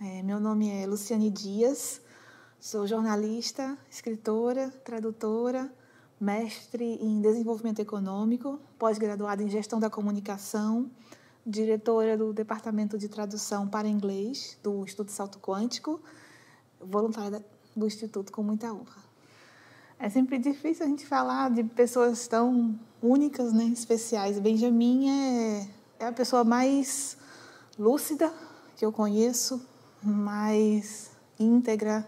Meu nome é Luciane Dias, sou jornalista, escritora, tradutora, mestre em desenvolvimento econômico, pós-graduada em gestão da comunicação, diretora do Departamento de Tradução para Inglês do Instituto Salto Quântico, voluntária do Instituto com muita honra. É sempre difícil a gente falar de pessoas tão únicas, né, especiais. Benjamin é a pessoa mais lúcida que eu conheço, mais íntegra,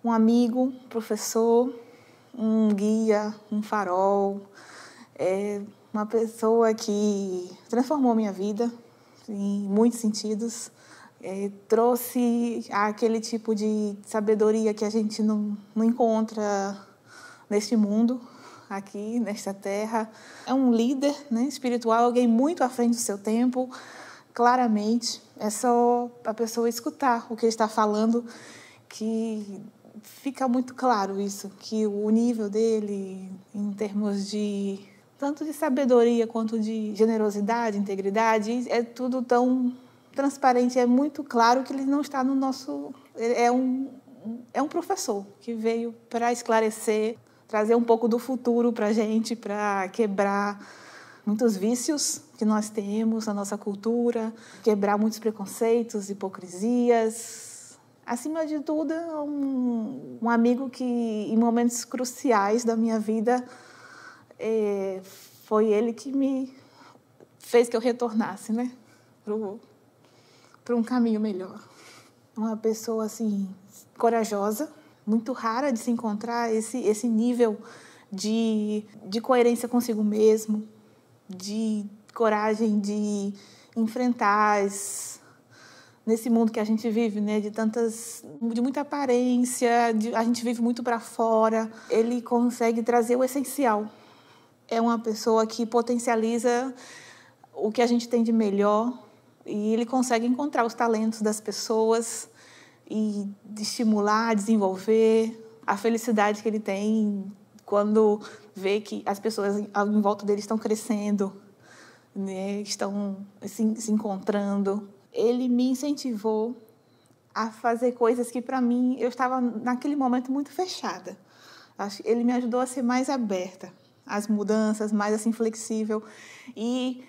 um amigo, professor, um guia, um farol. É uma pessoa que transformou minha vida em muitos sentidos. Trouxe aquele tipo de sabedoria que a gente não encontra neste mundo, aqui, nesta terra. É um líder, né, espiritual, alguém muito à frente do seu tempo, claramente. É só a pessoa escutar o que ele está falando que fica muito claro isso, que o nível dele, em termos de tanto de sabedoria quanto de generosidade, integridade, é tudo tão transparente, é muito claro que ele não está no nosso... É um professor que veio para esclarecer, trazer um pouco do futuro para a gente, para quebrar muitos vícios que nós temos na nossa cultura, quebrar muitos preconceitos, hipocrisias. Acima de tudo, um amigo que, em momentos cruciais da minha vida, foi ele que me fez que eu retornasse, né, para um caminho melhor. Uma pessoa assim, corajosa, muito rara de se encontrar, esse nível de coerência consigo mesmo, de coragem de enfrentar nesse mundo que a gente vive, né, de muita aparência, a gente vive muito para fora. Ele consegue trazer o essencial. É uma pessoa que potencializa o que a gente tem de melhor e ele consegue encontrar os talentos das pessoas e de estimular, desenvolver a felicidade que ele tem quando vê que as pessoas em volta dele estão crescendo, né, estão se encontrando. Ele me incentivou a fazer coisas que, para mim, eu estava, naquele momento, muito fechada. Ele me ajudou a ser mais aberta às mudanças, mais assim, flexível. E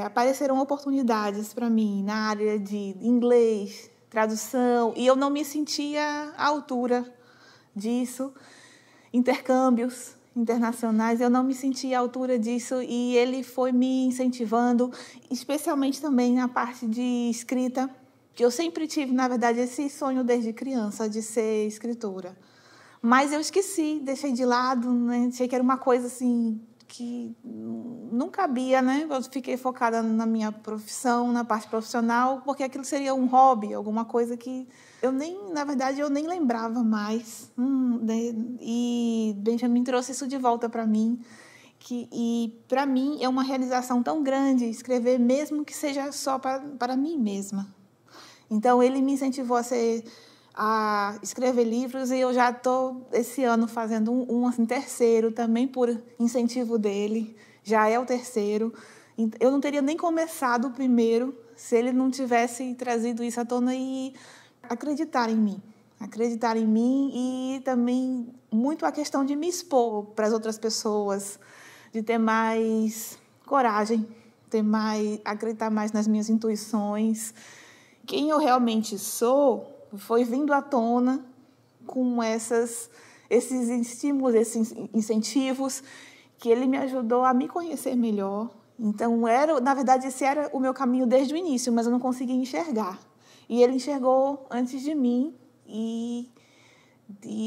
apareceram oportunidades para mim na área de inglês, tradução, e eu não me sentia à altura disso. Intercâmbios internacionais, eu não me sentia à altura disso, e ele foi me incentivando, especialmente também na parte de escrita, que eu sempre tive, na verdade, esse sonho desde criança de ser escritora. Mas eu esqueci, deixei de lado, né? Achei que era uma coisa assim que não cabia, né? Eu fiquei focada na minha profissão, na parte profissional, porque aquilo seria um hobby, alguma coisa que na verdade, eu nem lembrava mais. E Benjamin trouxe isso de volta para mim. E para mim é uma realização tão grande escrever, mesmo que seja só para mim mesma. Então, ele me incentivou a escrever livros, e eu já estou, esse ano, fazendo um assim, terceiro, também por incentivo dele. Já é o terceiro. Eu não teria nem começado o primeiro se ele não tivesse trazido isso à tona e acreditar em mim. Acreditar em mim, e também muito a questão de me expor para as outras pessoas, de ter mais coragem, acreditar mais nas minhas intuições. Quem eu realmente sou foi vindo à tona com esses estímulos, esses incentivos, que ele me ajudou a me conhecer melhor. Então, na verdade, esse era o meu caminho desde o início, mas eu não conseguia enxergar. E ele enxergou antes de mim, e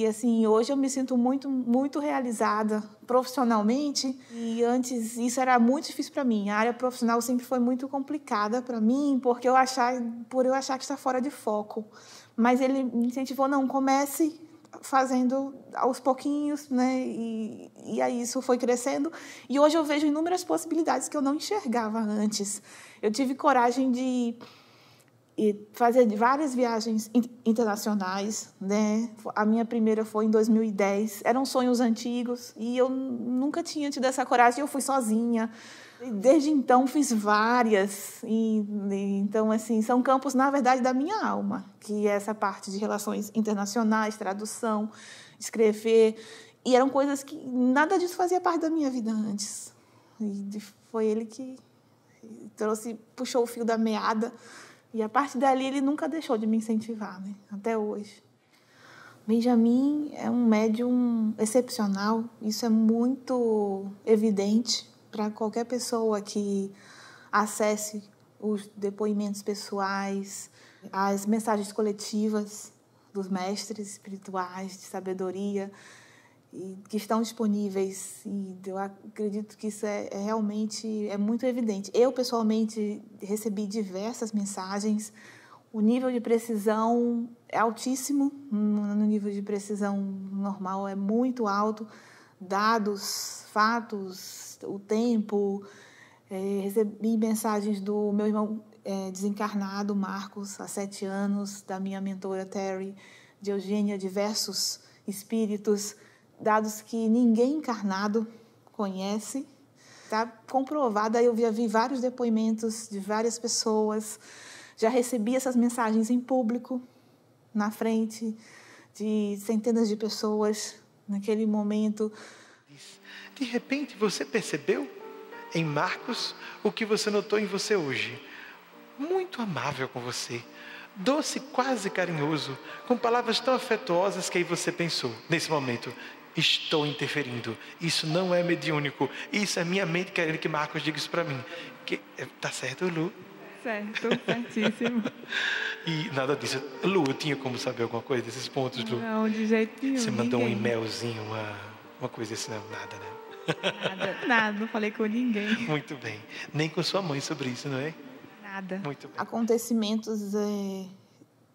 assim, hoje eu me sinto muito, muito realizada profissionalmente, e antes isso era muito difícil para mim. A área profissional sempre foi muito complicada para mim, por eu achar que está fora de foco. Mas ele me incentivou, não, comece fazendo aos pouquinhos, né? E aí isso foi crescendo, e hoje eu vejo inúmeras possibilidades que eu não enxergava antes. Eu tive coragem de fazer várias viagens internacionais, né? A minha primeira foi em 2010. Eram sonhos antigos e eu nunca tinha tido essa coragem. Eu fui sozinha Desde então, fiz várias. Então, assim, são campos, na verdade, da minha alma, que é essa parte de relações internacionais, tradução, escrever. E eram coisas que nada disso fazia parte da minha vida antes. E foi ele que puxou o fio da meada. E, a partir dali, ele nunca deixou de me incentivar, né? Até hoje. Benjamin é um médium excepcional. Isso é muito evidente para qualquer pessoa que acesse os depoimentos pessoais, as mensagens coletivas dos mestres espirituais de sabedoria e que estão disponíveis. E eu acredito que isso realmente muito evidente. Eu, pessoalmente, recebi diversas mensagens. O nível de precisão é altíssimo, no nível de precisão normal é muito alto. Dados, fatos, o tempo. Recebi mensagens do meu irmão desencarnado, Marcos, há 7 anos, da minha mentora Terry, de Eugênia, diversos espíritos, dados que ninguém encarnado conhece. Está comprovado, eu já vi vários depoimentos de várias pessoas, já recebi essas mensagens em público, na frente de centenas de pessoas, naquele momento. De repente, você percebeu em Marcos o que você notou em você hoje. Muito amável com você, doce, quase carinhoso, com palavras tão afetuosas que aí você pensou, nesse momento, estou interferindo, isso não é mediúnico, isso é minha mente querendo que Marcos diga isso para mim. Tá certo, Lu? Certo, certíssimo. E nada disso. Lu, eu tinha como saber alguma coisa desses pontos, Lu? Não, de jeito nenhum. Você mandou ninguém. um e-mailzinho, uma coisa assim, não, nada, né? Nada, não falei com ninguém. Muito bem. Nem com sua mãe sobre isso, não é? Nada. Muito bem. Acontecimentos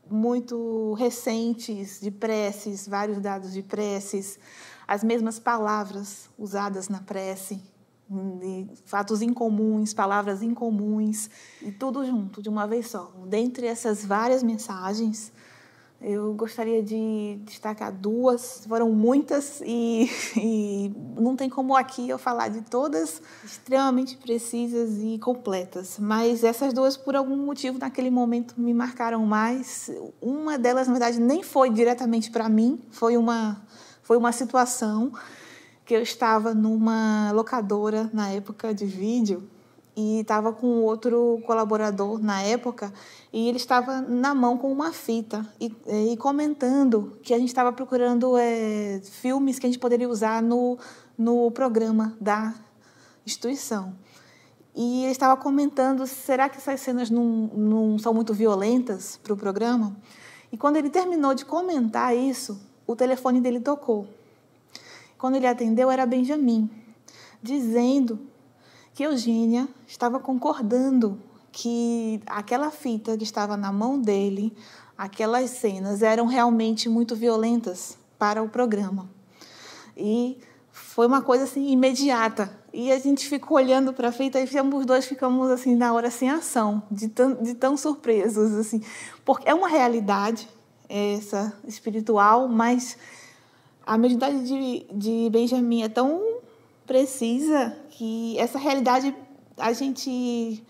muito recentes de preces, vários dados de preces, as mesmas palavras usadas na prece, fatos incomuns, palavras incomuns, e tudo junto, de uma vez só. Dentre essas várias mensagens, eu gostaria de destacar 2, foram muitas e não tem como aqui eu falar de todas extremamente precisas e completas, mas essas 2, por algum motivo, naquele momento me marcaram mais. Uma delas, na verdade, nem foi diretamente para mim, foi uma situação que eu estava numa locadora na época de vídeo e estava com outro colaborador na época, e ele estava na mão com uma fita e comentando que a gente estava procurando filmes que a gente poderia usar no programa da instituição. E ele estava comentando, será que essas cenas não são muito violentas para o programa? E quando ele terminou de comentar isso, o telefone dele tocou. Quando ele atendeu, era Benjamin, dizendo que Eugênia estava concordando que aquela fita que estava na mão dele, aquelas cenas, eram realmente muito violentas para o programa. E foi uma coisa assim imediata. E a gente ficou olhando para a fita e os 2 ficamos assim na hora sem ação, de tão surpresos, assim, porque é uma realidade essa espiritual, mas a mediunidade de Benjamin é tão precisa que essa realidade a gente,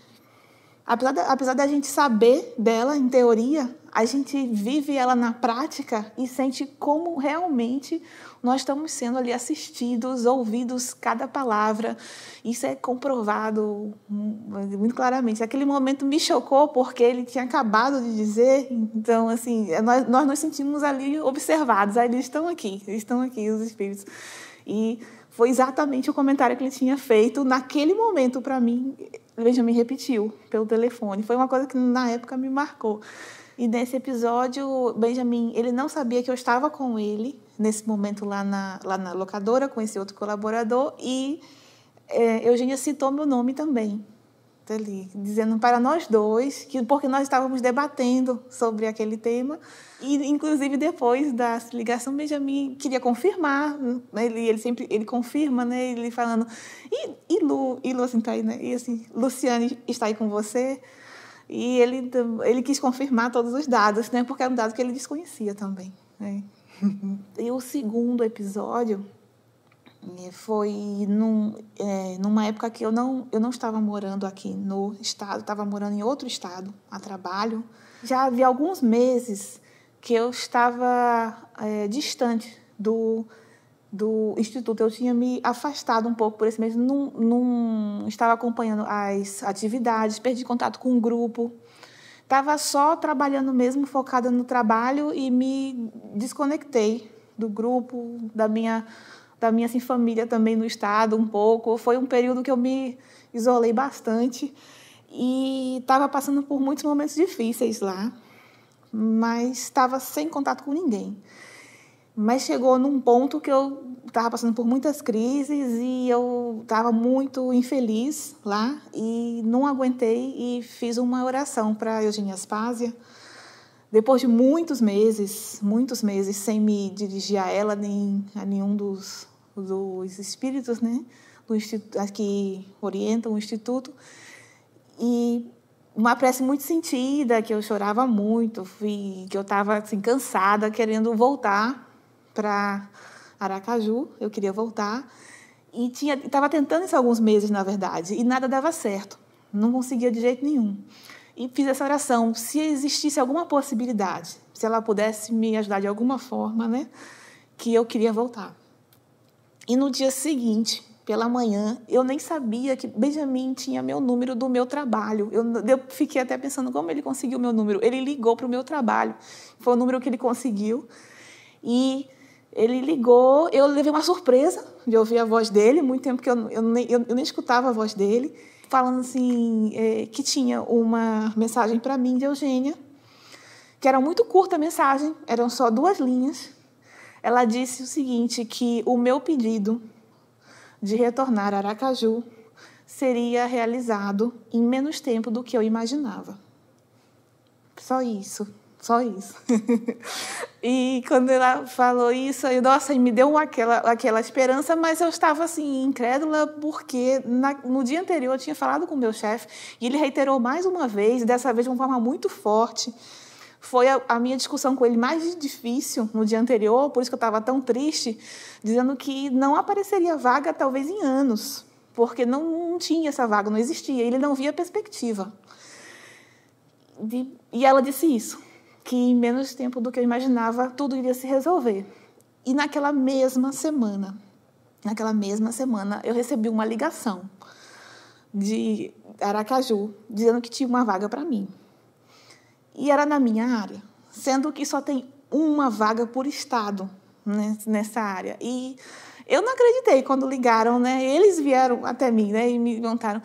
apesar da gente saber dela em teoria, a gente vive ela na prática e sente como realmente nós estamos sendo ali assistidos, ouvidos cada palavra. Isso é comprovado muito claramente. Aquele momento me chocou porque ele tinha acabado de dizer, então assim, nós nos sentimos ali observados. Eles estão aqui os espíritos. E foi exatamente o comentário que ele tinha feito naquele momento para mim. Benjamin repetiu pelo telefone. Foi uma coisa que na época me marcou. E nesse episódio, Benjamin, ele não sabia que eu estava com ele nesse momento lá na locadora, com esse outro colaborador, e Eugênia citou meu nome também, ali, dizendo para nós 2, porque nós estávamos debatendo sobre aquele tema, e inclusive depois da ligação, Benjamin queria confirmar, ele confirma, né, ele falando, e Lu assim, tá aí, né, e assim, Luciane está aí com você? E ele quis confirmar todos os dados, né, porque era um dado que ele desconhecia também, né. E o segundo episódio Foi numa época que eu não estava morando aqui no estado, estava morando em outro estado, a trabalho. Já havia alguns meses que eu estava distante do instituto. Eu tinha me afastado um pouco por esse mês, não estava acompanhando as atividades, perdi contato com o grupo. Estava só trabalhando mesmo, focada no trabalho, e me desconectei do grupo, da minha assim, família também no estado um pouco. Foi um período que eu me isolei bastante e estava passando por muitos momentos difíceis lá, mas estava sem contato com ninguém. Mas chegou num ponto que eu estava passando por muitas crises e eu estava muito infeliz lá e não aguentei e fiz uma oração para Eugênia Aspásia. Depois de muitos meses sem me dirigir a ela nem a nenhum dos espíritos, né, do instituto, que orientam o instituto, e uma prece muito sentida, que eu chorava muito, que eu estava assim, cansada, querendo voltar para Aracaju. Eu queria voltar e estava tentando isso há alguns meses, na verdade, e nada dava certo, não conseguia de jeito nenhum. E fiz essa oração, se existisse alguma possibilidade, se ela pudesse me ajudar de alguma forma, né, que eu queria voltar. E no dia seguinte, pela manhã, eu nem sabia que Benjamin tinha meu número do meu trabalho. Eu fiquei até pensando como ele conseguiu meu número. Ele ligou para o meu trabalho, foi o número que ele conseguiu. E ele ligou, eu levei uma surpresa de ouvir a voz dele, muito tempo que eu nem escutava a voz dele, falando assim, que tinha uma mensagem para mim de Eugênia, que era muito curta a mensagem, eram só 2 linhas. Ela disse o seguinte, que o meu pedido de retornar a Aracaju seria realizado em menos tempo do que eu imaginava. Só isso. E quando ela falou isso, me deu aquela esperança, mas eu estava assim, incrédula, porque no dia anterior eu tinha falado com o meu chefe e ele reiterou mais uma vez, dessa vez de uma forma muito forte. Foi a minha discussão com ele mais difícil no dia anterior, por isso que eu estava tão triste, dizendo que não apareceria vaga talvez em anos, porque não tinha essa vaga, não existia, ele não via perspectiva. E ela disse isso, que em menos tempo do que eu imaginava, tudo iria se resolver. E naquela mesma semana, eu recebi uma ligação de Aracaju, dizendo que tinha uma vaga para mim. E era na minha área, sendo que só tem uma vaga por estado, né, nessa área. E eu não acreditei quando ligaram, né? Eles vieram até mim, né, e me perguntaram.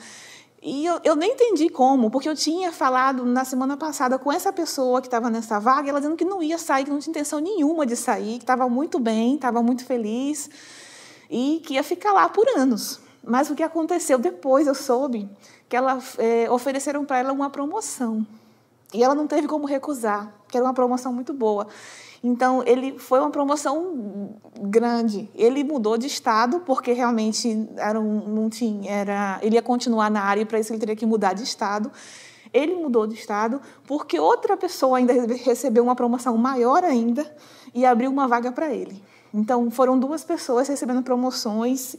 E eu nem entendi como, porque eu tinha falado na semana passada com essa pessoa que estava nessa vaga, ela dizendo que não ia sair, que não tinha intenção nenhuma de sair, que estava muito bem, estava muito feliz e que ia ficar lá por anos. Mas o que aconteceu depois, eu soube que ofereceram para ela uma promoção. E ela não teve como recusar, porque era uma promoção muito boa. Então, foi uma promoção grande. Ele mudou de estado, porque realmente ele ia continuar na área, e para isso ele teria que mudar de estado. Ele mudou de estado porque outra pessoa ainda recebeu uma promoção maior ainda e abriu uma vaga para ele. Então, foram 2 pessoas recebendo promoções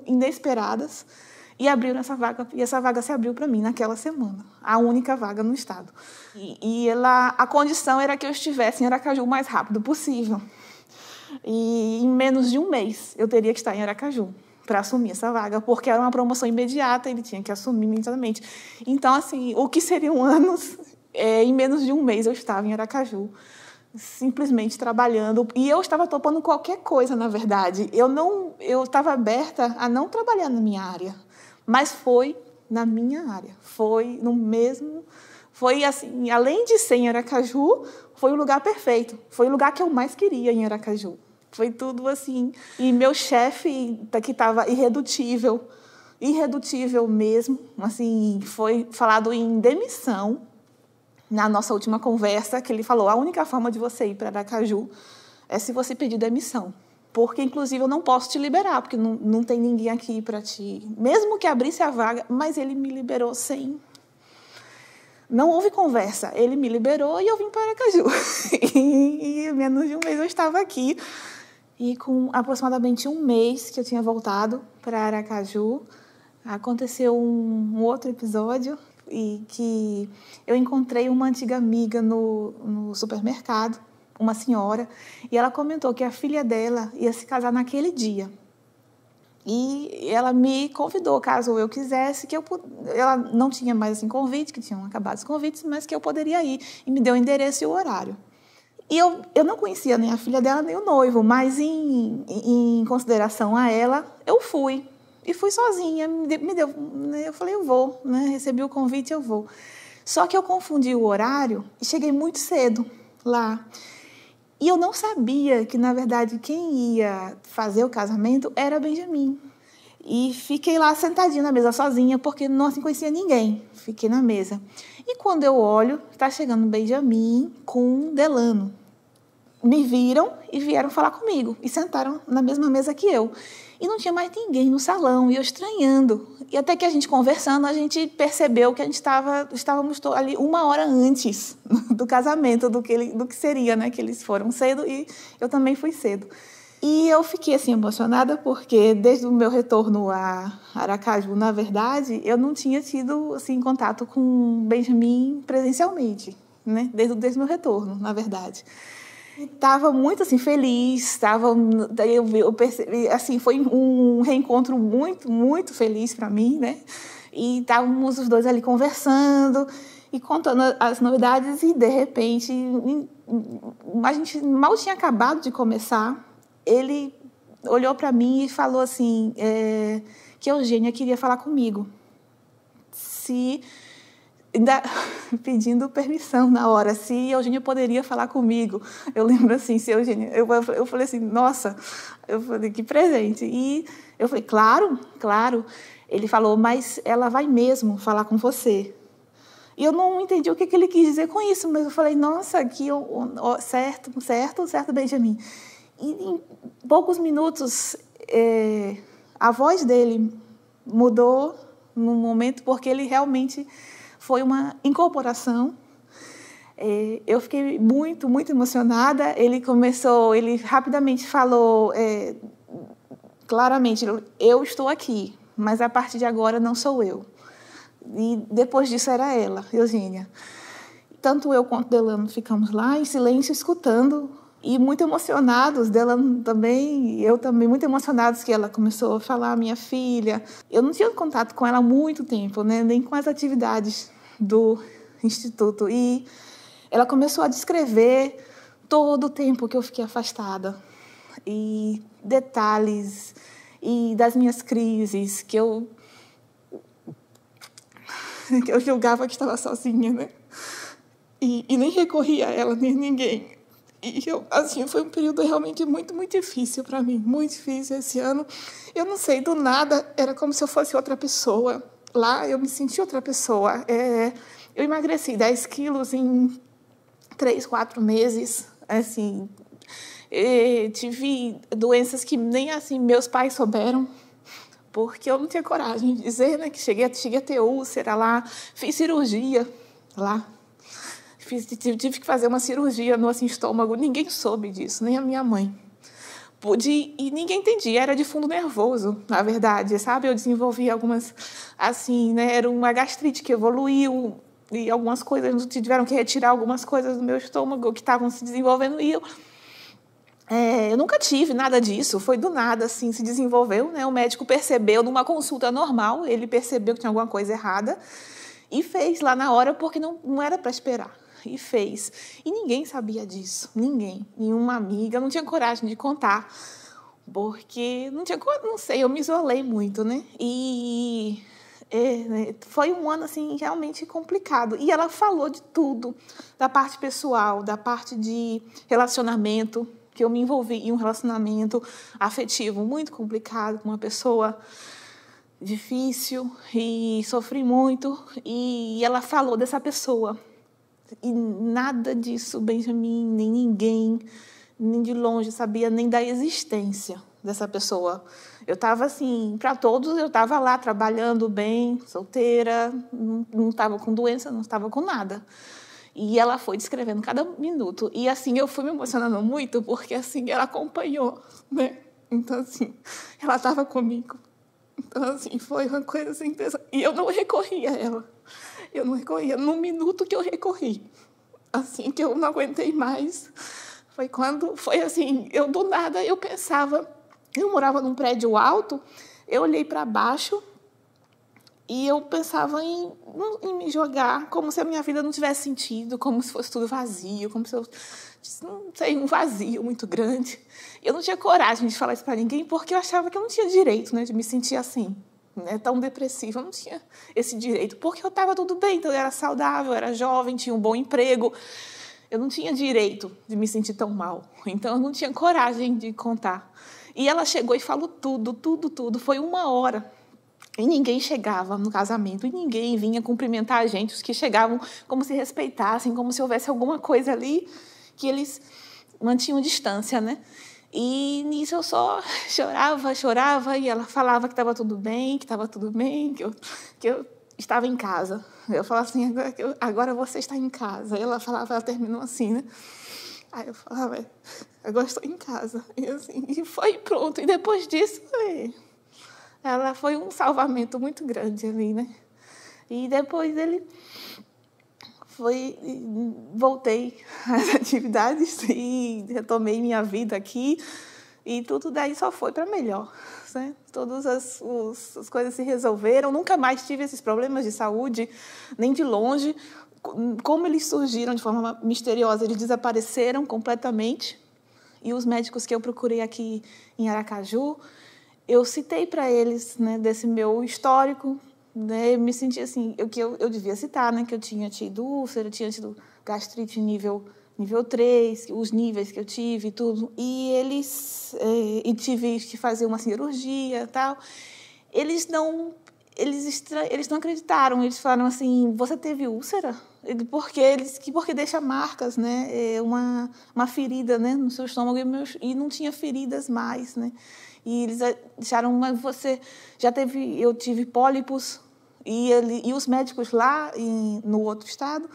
inesperadas e abriram essa vaga, e essa vaga se abriu para mim naquela semana, a única vaga no estado. A condição era que eu estivesse em Aracaju o mais rápido possível. E em menos de um mês eu teria que estar em Aracaju para assumir essa vaga, porque era uma promoção imediata, ele tinha que assumir imediatamente. Então, assim, o que seriam anos, em menos de um mês eu estava em Aracaju, simplesmente trabalhando. E eu estava topando qualquer coisa, na verdade. Eu estava aberta a não trabalhar na minha área, mas foi na minha área. Foi assim, além de ser em Aracaju, foi o lugar perfeito. Foi o lugar que eu mais queria em Aracaju. Foi tudo assim. E meu chefe, que estava irredutível mesmo, assim, foi falado em demissão na nossa última conversa, que ele falou, a única forma de você ir para Aracaju é se você pedir demissão. Porque, inclusive, eu não posso te liberar, porque não tem ninguém aqui para te... Mesmo que abrisse a vaga, mas ele me liberou sem... Não houve conversa. Ele me liberou e eu vim para Aracaju. E em menos de um mês eu estava aqui. E com aproximadamente um mês que eu tinha voltado para Aracaju, aconteceu um outro episódio e que eu encontrei uma antiga amiga no supermercado, uma senhora, e ela comentou que a filha dela ia se casar naquele dia. E ela me convidou, caso eu quisesse, ela não tinha mais assim, convite, que tinham acabado os convites, mas que eu poderia ir, e me deu o endereço e o horário. E eu não conhecia nem a filha dela, nem o noivo, mas em consideração a ela, eu fui. E fui sozinha, eu falei, eu vou, né? Recebi o convite, eu vou. Só que eu confundi o horário e cheguei muito cedo lá. E eu não sabia que, na verdade, quem ia fazer o casamento era Benjamin. E fiquei lá sentadinha na mesa sozinha, porque não conhecia ninguém. Fiquei na mesa. E quando eu olho, está chegando Benjamin com Delano. Me viram e vieram falar comigo. E sentaram na mesma mesa que eu. E não tinha mais ninguém no salão, e eu estranhando. E até que a gente conversando, a gente percebeu que estávamos ali 1 hora antes do casamento, do que seria, né? Que eles foram cedo e eu também fui cedo. E eu fiquei assim, emocionada, porque desde o meu retorno a Aracaju, na verdade, eu não tinha tido assim, contato com Benjamin presencialmente, né? Desde o meu retorno, na verdade. Estava muito assim, feliz, eu percebi, assim, foi um reencontro muito, muito feliz para mim, né? E estávamos os dois ali conversando e contando as novidades e, de repente, a gente mal tinha acabado de começar, ele olhou para mim e falou assim, que a Eugênia queria falar comigo. Ainda pedindo permissão na hora, se Eugênia poderia falar comigo. Eu lembro assim, se Eugênia... Eu falei assim, nossa, eu falei, que presente. E eu falei, claro, claro. Ele falou, mas ela vai mesmo falar com você. E eu não entendi o que ele quis dizer com isso, mas eu falei, nossa, certo, Benjamin. E em poucos minutos, a voz dele mudou num momento, porque ele realmente... Foi uma incorporação. Eu fiquei muito, muito emocionada. Ele rapidamente falou claramente, eu estou aqui, mas a partir de agora não sou eu. E depois disso era ela, Eugênia. Tanto eu quanto Delano ficamos lá em silêncio, escutando, e muito emocionados, Delano também, eu também, muito emocionados que ela começou a falar, minha filha. Eu não tinha contato com ela há muito tempo, né? Nem com as atividades do Instituto. E ela começou a descrever todo o tempo que eu fiquei afastada. E detalhes, e das minhas crises, que eu julgava que estava sozinha, né? E nem recorria a ela, nem a ninguém. E assim, foi um período realmente muito, muito difícil para mim, muito difícil esse ano. Eu não sei, do nada, era como se eu fosse outra pessoa. Lá eu me senti outra pessoa. Eu emagreci 10 quilos em 3, 4 meses. Assim, tive doenças que nem assim meus pais souberam, porque eu não tinha coragem de dizer, né, que cheguei a ter úlcera lá, fiz cirurgia lá. Tive que fazer uma cirurgia no estômago, ninguém soube disso, nem a minha mãe. E ninguém entendia, era de fundo nervoso, na verdade, sabe? Eu desenvolvi algumas, assim, né? Era uma gastrite que evoluiu, e algumas coisas, tiveram que retirar algumas coisas do meu estômago que estavam se desenvolvendo, e eu nunca tive nada disso, foi do nada, assim, se desenvolveu, né? O médico percebeu, numa consulta normal, ele percebeu que tinha alguma coisa errada, e fez lá na hora, porque não era para esperar. E fez. E ninguém sabia disso, ninguém. Nenhuma amiga, não tinha coragem de contar, porque não sei, eu me isolei muito, né? E foi um ano, assim, realmente complicado. E ela falou de tudo, da parte pessoal, da parte de relacionamento, que eu me envolvi em um relacionamento afetivo muito complicado, com uma pessoa difícil, e sofri muito. E ela falou dessa pessoa. E nada disso, Benjamin, nem ninguém, nem de longe sabia nem da existência dessa pessoa. Eu estava assim, para todos, eu estava lá trabalhando bem, solteira, não estava com doença, não estava com nada. E ela foi descrevendo cada minuto. E, assim, eu fui me emocionando muito, porque, assim, ela acompanhou, né? Então, assim, ela estava comigo. Então, assim, foi uma coisa assim... E eu não recorri a ela. Eu não recorria. No minuto que eu recorri, assim, que eu não aguentei mais, foi quando... Foi assim, eu do nada, eu pensava... Eu morava num prédio alto, eu olhei para baixo e eu pensava em me jogar, como se a minha vida não tivesse sentido, como se fosse tudo vazio, como se eu... Não sei, um vazio muito grande. Eu não tinha coragem de falar isso para ninguém, porque eu achava que eu não tinha direito, né, de me sentir assim, né, tão depressiva. Eu não tinha esse direito, porque eu estava tudo bem, então eu era saudável, eu era jovem, tinha um bom emprego. Eu não tinha direito de me sentir tão mal. Então, eu não tinha coragem de contar. E ela chegou e falou tudo, tudo, tudo. Foi 1 hora. E ninguém chegava no casamento, e ninguém vinha cumprimentar a gente. Os que chegavam como se respeitassem, como se houvesse alguma coisa ali que eles mantinham distância, né? E nisso eu só chorava, e ela falava que estava tudo bem, que eu estava em casa. Eu falava assim, agora você está em casa. Ela falava, ela terminou assim, né? Aí eu falava, agora estou em casa. E, assim, e foi pronto. E depois disso, ela foi um salvamento muito grande ali, né? E depois voltei às atividades e retomei minha vida aqui. E tudo daí só foi para melhor, né? Todas as coisas se resolveram. Nunca mais tive esses problemas de saúde, nem de longe. Como eles surgiram de forma misteriosa, eles desapareceram completamente. E os médicos que eu procurei aqui em Aracaju, eu citei para eles, né, desse meu histórico, né, eu me senti assim, eu devia citar, né, que eu tinha tido úlcera, eu tinha tido gastrite nível 3, os níveis que eu tive e tudo. E e tive que fazer uma cirurgia e tal. Eles não acreditaram. Eles falaram assim, você teve úlcera? Porque deixa marcas, né? Uma ferida, né, no seu estômago, e não tinha feridas mais, né? E eles acharam, mas você já teve... Eu tive pólipos, e os médicos lá no outro estado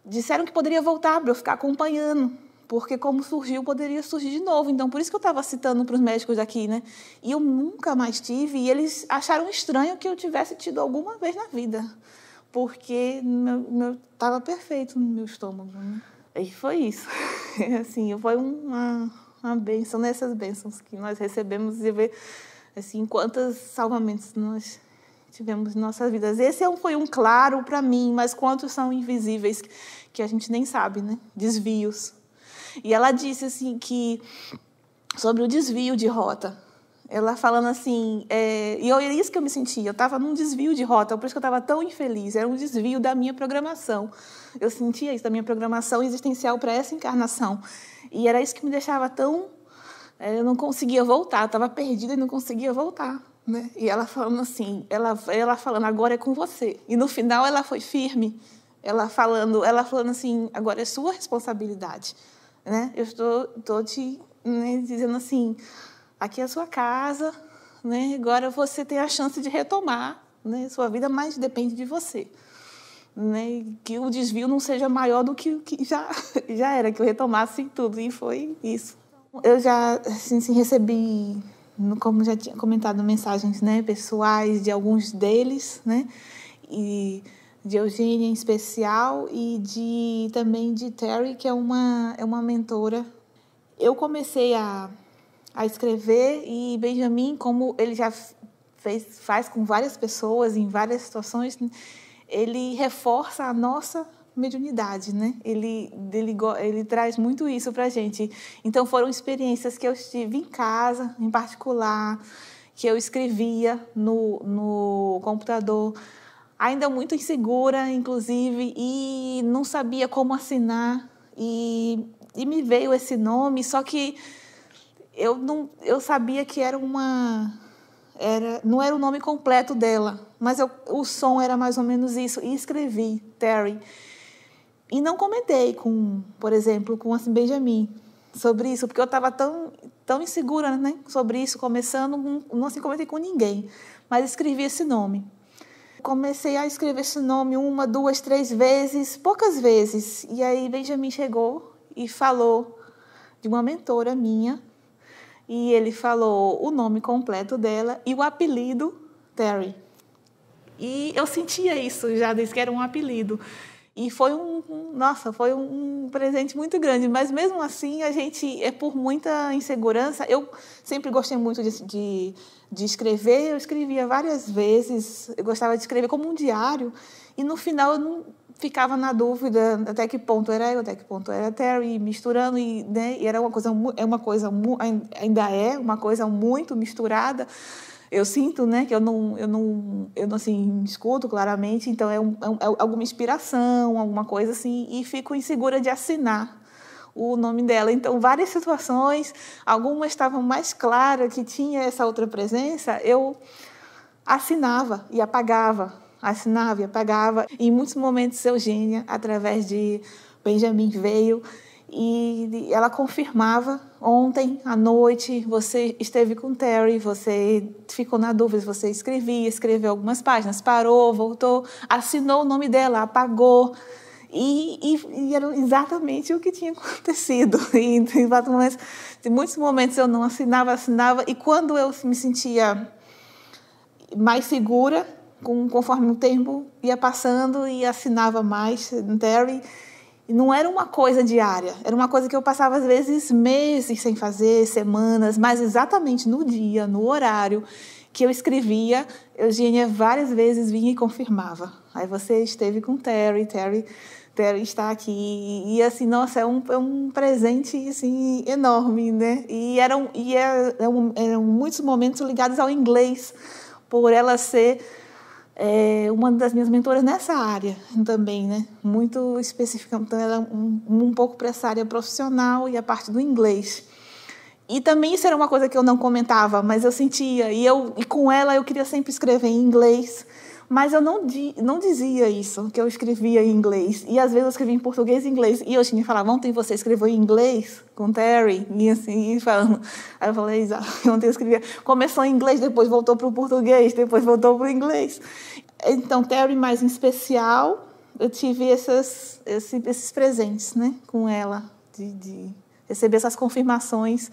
disseram que poderia voltar para eu ficar acompanhando, porque como surgiu, poderia surgir de novo. Então, por isso que eu estava citando para os médicos daqui, né? E eu nunca mais tive, e eles acharam estranho que eu tivesse tido alguma vez na vida, porque estava perfeito no meu estômago, né? E foi isso. Assim, foi uma bênção, nessas bênçãos que nós recebemos, e ver assim, quantos salvamentos nós tivemos em nossas vidas. Esse foi um claro para mim, mas quantos são invisíveis que a gente nem sabe, né? Desvios. E ela disse assim que sobre o desvio de rota. Ela falando assim, e era isso que eu me sentia. Eu estava num desvio de rota, por isso que eu estava tão infeliz. Era um desvio da minha programação. Eu sentia isso, da minha programação existencial para essa encarnação. E era isso que me deixava tão... eu não conseguia voltar, eu estava perdida e não conseguia voltar, né? E ela falando assim, ela falando, agora é com você. E no final ela foi firme, ela falando assim, agora é sua responsabilidade, né? Eu estou te, né, dizendo assim, aqui é a sua casa, né? Agora você tem a chance de retomar, né, sua vida, mas depende de você, né? Que o desvio não seja maior do que já era, que eu retomasse tudo. E foi isso. Eu já assim, recebi, como já tinha comentado, mensagens, né, pessoais de alguns deles, né, e de Eugênia em especial, e também de Terry, que é uma mentora. Eu comecei a escrever, e Benjamin, como ele já faz com várias pessoas em várias situações, ele reforça a nossa mediunidade, né? Ele traz muito isso para a gente. Então, foram experiências que eu tive em casa, em particular, que eu escrevia no computador, ainda muito insegura, inclusive, e não sabia como assinar. E me veio esse nome, só que eu sabia que não era o nome completo dela, mas o som era mais ou menos isso, e escrevi Terry. E não comentei, por exemplo, com assim, Benjamin sobre isso, porque eu estava tão insegura, né, sobre isso, começando, não assim, comentei com ninguém, mas escrevi esse nome. Comecei a escrever esse nome 1, 2, 3 vezes, poucas vezes. E aí Benjamin chegou e falou de uma mentora minha. E ele falou o nome completo dela e o apelido Terry. E eu sentia isso já, desde que era um apelido. E foi foi um presente muito grande. Mas mesmo assim, a gente, por muita insegurança, eu sempre gostei muito de escrever. Eu escrevia várias vezes, eu gostava de escrever como um diário. E no final eu não ficava na dúvida até que ponto era eu, até que ponto era Terry, misturando. Né, e era ainda é uma coisa muito misturada. Eu sinto, né, que eu não assim, escuto claramente, então é alguma inspiração, alguma coisa assim, e fico insegura de assinar o nome dela. Então, várias situações, algumas estavam mais claras que tinha essa outra presença, eu assinava e apagava, assinava e apagava. Em muitos momentos, Eugênia, através de Benjamin, veio e ela confirmava: ontem à noite você esteve com Terry, você ficou na dúvida, você escreveu algumas páginas, parou, voltou, assinou o nome dela, apagou. E era exatamente o que tinha acontecido. E em muitos momentos eu não assinava, e quando eu me sentia mais segura, conforme o tempo ia passando e assinava mais Terry. Não era uma coisa diária, era uma coisa que eu passava, às vezes, meses sem fazer, semanas, mas exatamente no dia, no horário que eu escrevia, Eugênia várias vezes vinha e confirmava. Aí você esteve com Terry está aqui. E assim, nossa, é um presente assim, enorme, né? E eram muitos momentos ligados ao inglês, por ela ser uma das minhas mentoras nessa área também, né? Muito específica, então ela um pouco para essa área profissional e a parte do inglês. E também isso era uma coisa que eu não comentava, mas eu sentia, e com ela eu queria sempre escrever em inglês, mas eu não dizia isso, que eu escrevia em inglês. E às vezes eu escrevia em português e inglês. E eu tinha que falar: ontem você escreveu em inglês com Terry? E assim, falando. Aí eu falei: exato, ontem eu escrevia. Começou em inglês, depois voltou para o português, depois voltou para o inglês. Então, Terry, mais em especial, eu tive esses presentes, né, com ela, de receber essas confirmações,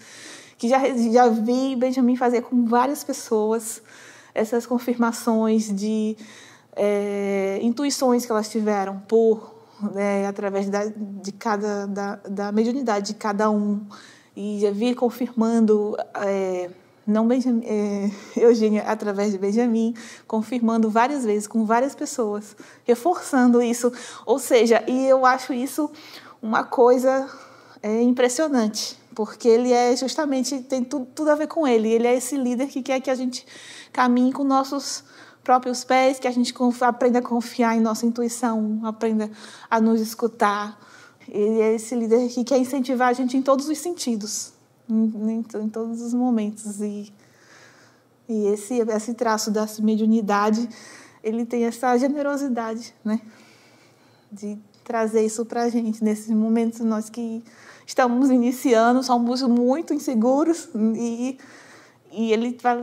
que já vi Benjamin fazer com várias pessoas, essas confirmações de intuições que elas tiveram através da mediunidade de cada um. E já vi confirmando, não Benjamin, Eugênia, através de Benjamin, confirmando várias vezes com várias pessoas, reforçando isso. Ou seja, e eu acho isso uma coisa impressionante, porque ele tem tudo a ver com ele. Ele é esse líder que quer que a gente caminhe com nossos próprios pés, que a gente aprenda a confiar em nossa intuição, aprenda a nos escutar. Ele é esse líder que quer incentivar a gente em todos os sentidos, em todos os momentos. E esse traço da mediunidade, ele tem essa generosidade, né, de trazer isso para a gente nesses momentos, nós que estamos iniciando, somos muito inseguros, e ele fala,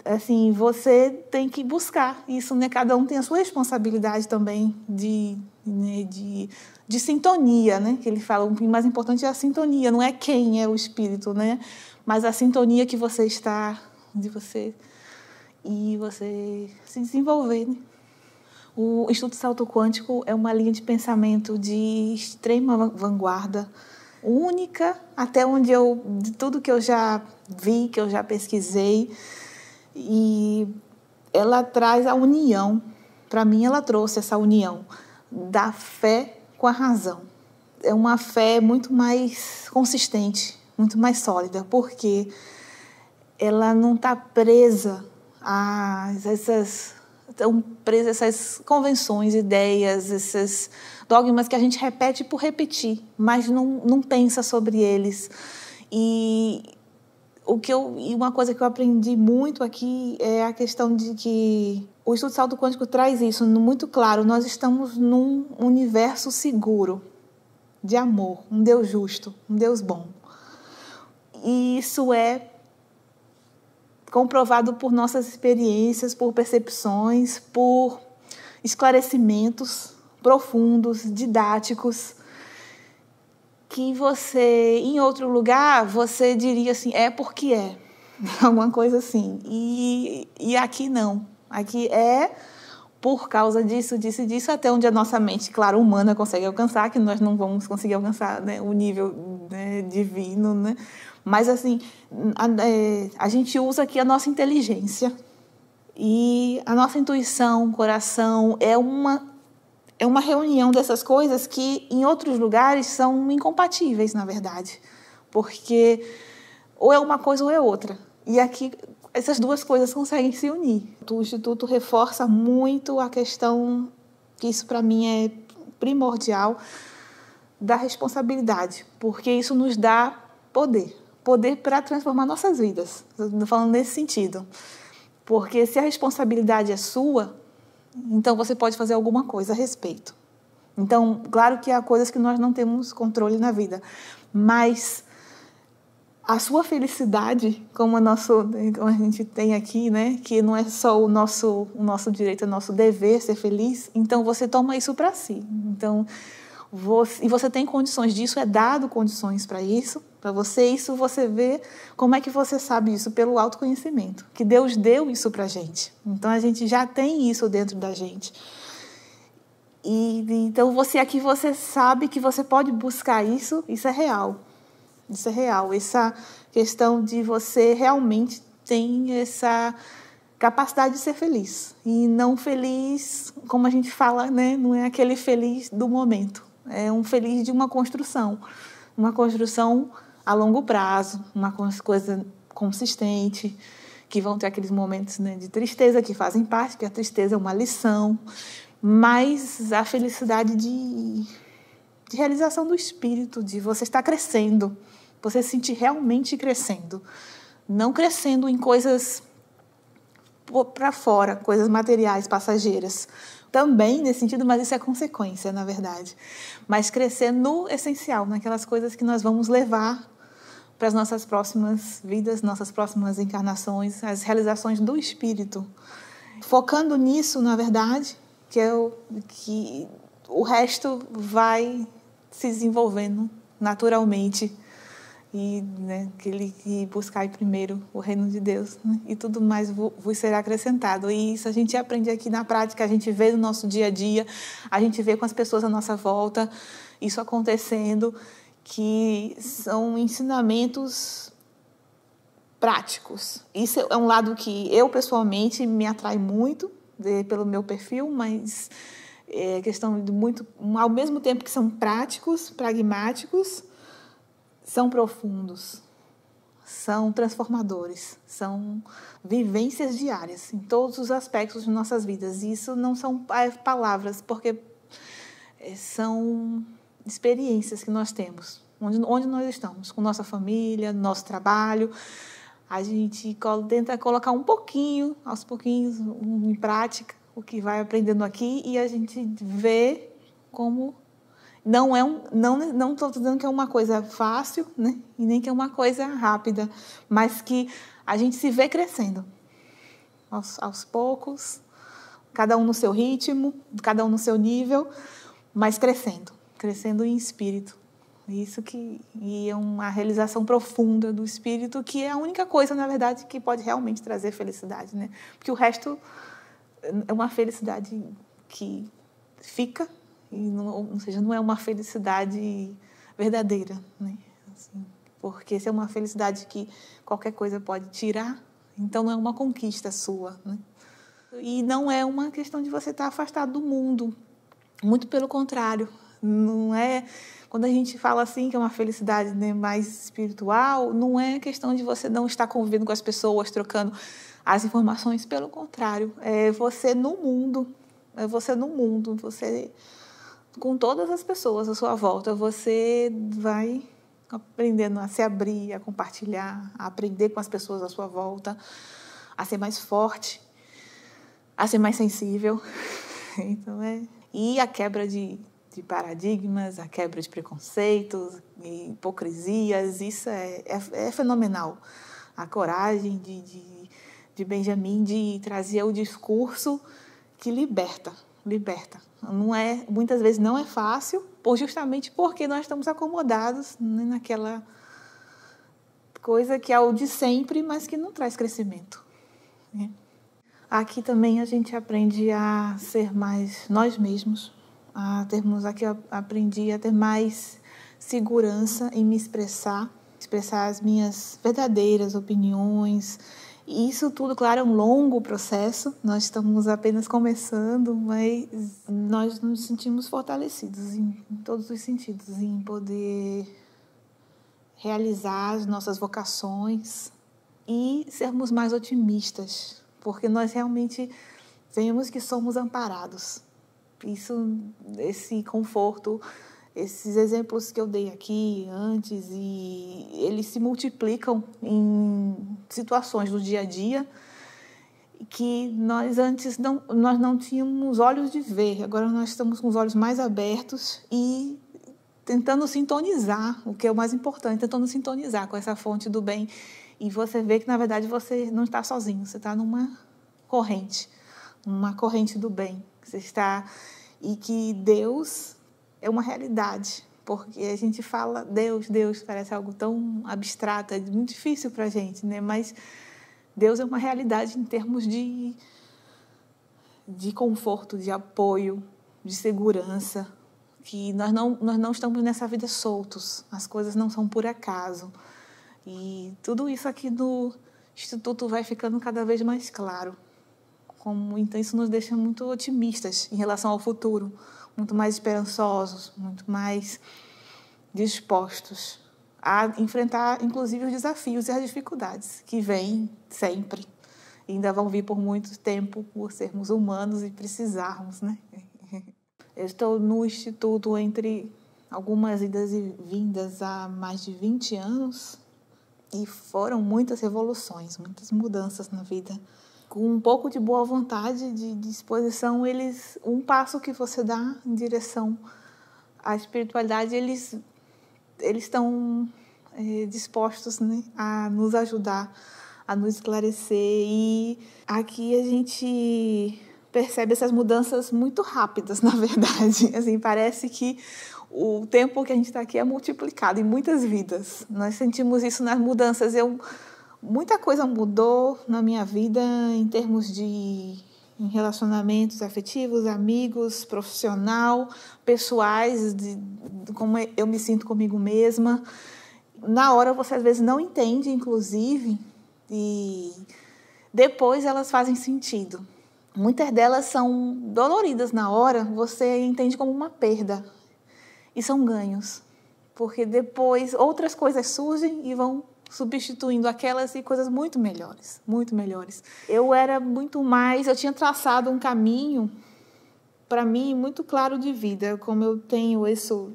assim, você tem que buscar isso, né? Cada um tem a sua responsabilidade também de sintonia, né? Que ele fala, o mais importante é a sintonia, não é quem é o espírito, né? Mas a sintonia que você está, e você se desenvolver, né? O Instituto Salto Quântico é uma linha de pensamento de extrema vanguarda, única, até onde de tudo que eu já vi, que eu já pesquisei, e ela traz a união. Para mim, ela trouxe essa união da fé com a razão. É uma fé muito mais consistente, muito mais sólida, porque ela não está presa a essas convenções, ideias, esses dogmas que a gente repete por repetir, mas não pensa sobre eles. E uma coisa que eu aprendi muito aqui é a questão de que o Estudo Salto Quântico traz isso muito claro. Nós estamos num universo seguro, de amor, um Deus justo, um Deus bom. E isso é comprovado por nossas experiências, por percepções, por esclarecimentos profundos, didáticos, que você, em outro lugar, você diria assim, é porque é. Alguma coisa assim. E aqui não. Aqui é por causa disso, disso e disso, até onde a nossa mente, claro, humana consegue alcançar, que nós não vamos conseguir alcançar, né, o nível, né, divino, né? Mas, assim, a gente usa aqui a nossa inteligência e a nossa intuição, coração, é uma reunião dessas coisas que, em outros lugares, são incompatíveis, na verdade. Porque ou é uma coisa ou é outra. E aqui, essas duas coisas conseguem se unir. O Instituto reforça muito a questão, que isso para mim é primordial, da responsabilidade. Porque isso nos dá poder. Poder para transformar nossas vidas. Estou falando nesse sentido. Porque se a responsabilidade é sua, então você pode fazer alguma coisa a respeito. Então, claro que há coisas que nós não temos controle na vida, mas a sua felicidade, como a gente tem aqui, né, que não é só o nosso direito, é o nosso dever ser feliz, então você toma isso para si. Então, você tem condições disso, é dado condições para isso, para você. Isso você vê, como é que você sabe isso? Pelo autoconhecimento, que Deus deu isso para a gente. Então, a gente já tem isso dentro da gente. Então, você sabe que você pode buscar isso, isso é real. Isso é real. Essa questão de você realmente tem essa capacidade de ser feliz. E não feliz, como a gente fala, né? Não é aquele feliz do momento. É um feliz de uma construção a longo prazo, uma coisa consistente, que vão ter aqueles momentos, né, de tristeza que fazem parte, que a tristeza é uma lição, mas a felicidade de realização do espírito, de você estar crescendo, você se sentir realmente crescendo, não crescendo em coisas para fora, coisas materiais, passageiras. Também nesse sentido, mas isso é consequência, na verdade. Mas crescer no essencial, naquelas coisas que nós vamos levar para as nossas próximas vidas, nossas próximas encarnações, as realizações do espírito. Focando nisso, na verdade, que o resto vai se desenvolvendo naturalmente. E, né, que buscar primeiro o reino de Deus, né, e tudo mais vos será acrescentado. E isso a gente aprende aqui na prática, a gente vê no nosso dia a dia, a gente vê com as pessoas à nossa volta isso acontecendo, que são ensinamentos práticos. Isso é um lado que eu, pessoalmente, me atrai muito pelo meu perfil, mas é questão de muito, ao mesmo tempo que são práticos, pragmáticos, são profundos, são transformadores, são vivências diárias em todos os aspectos de nossas vidas. E isso não são palavras, porque são experiências que nós temos, onde nós estamos, com nossa família, nosso trabalho. A gente tenta colocar um pouquinho, aos pouquinhos, em prática, o que vai aprendendo aqui, e a gente vê como... Não estou dizendo que é uma coisa fácil, né? E nem que é uma coisa rápida, mas que a gente se vê crescendo aos poucos, cada um no seu ritmo, cada um no seu nível, mas crescendo em espírito. E é uma realização profunda do espírito, que é a única coisa, na verdade, que pode realmente trazer felicidade, né? Porque o resto é uma felicidade que fica, ou seja, não é uma felicidade verdadeira, né? Assim, porque se é uma felicidade que qualquer coisa pode tirar, então não é uma conquista sua, né? E não é uma questão de você estar afastado do mundo, muito pelo contrário. Não é, quando a gente fala assim que é uma felicidade, né, mais espiritual, não é questão de você não estar convivendo com as pessoas, trocando as informações, pelo contrário, é você no mundo, você com todas as pessoas à sua volta, você vai aprendendo a se abrir, a compartilhar, a aprender com as pessoas à sua volta, a ser mais forte, a ser mais sensível. Então, e a quebra de paradigmas, a quebra de preconceitos, hipocrisias, isso é fenomenal. A coragem de Benjamin de trazer o discurso que liberta, liberta. Muitas vezes não é fácil, justamente porque nós estamos acomodados, né, naquela coisa que é o de sempre, mas que não traz crescimento, né? Aqui também a gente aprende a ser mais nós mesmos. Aprendi a ter mais segurança em me expressar as minhas verdadeiras opiniões. E isso tudo, claro, é um longo processo. Nós estamos apenas começando, mas nós nos sentimos fortalecidos em todos os sentidos, em poder realizar as nossas vocações e sermos mais otimistas, porque nós realmente vemos que somos amparados. Esse conforto, esses exemplos que eu dei aqui antes, e eles se multiplicam em situações do dia a dia que nós antes nós não tínhamos olhos de ver. Agora nós estamos com os olhos mais abertos e tentando sintonizar, o que é o mais importante, tentando sintonizar com essa fonte do bem. E você vê que, na verdade, você não está sozinho, você está numa corrente do bem. Você está... E que Deus é uma realidade, porque a gente fala Deus, parece algo tão abstrato, é muito difícil para a gente, né? Mas Deus é uma realidade em termos de conforto, de apoio, de segurança, que nós não estamos nessa vida soltos, as coisas não são por acaso. E tudo isso aqui no Instituto vai ficando cada vez mais claro. Então isso nos deixa muito otimistas em relação ao futuro, muito mais esperançosos, muito mais dispostos a enfrentar, inclusive, os desafios e as dificuldades que vêm sempre. E ainda vão vir por muito tempo, por sermos humanos e precisarmos, né? Eu estou no Instituto entre algumas idas e vindas há mais de 20 anos e foram muitas revoluções, muitas mudanças na vida. Com um pouco de boa vontade, de disposição, um passo que você dá em direção à espiritualidade, eles estão dispostos, né, a nos ajudar, a nos esclarecer. E aqui a gente percebe essas mudanças muito rápidas, na verdade. Assim, parece que o tempo que a gente está aqui é multiplicado em muitas vidas. Nós sentimos isso nas mudanças. Muita coisa mudou na minha vida em termos de relacionamentos afetivos, amigos, profissional, pessoais, de como eu me sinto comigo mesma. Na hora você às vezes não entende, inclusive, e depois elas fazem sentido. Muitas delas são doloridas na hora, você entende como uma perda. E são ganhos, porque depois outras coisas surgem e vão substituindo aquelas e coisas muito melhores, muito melhores. Eu tinha traçado um caminho, para mim, muito claro de vida, como eu tenho isso,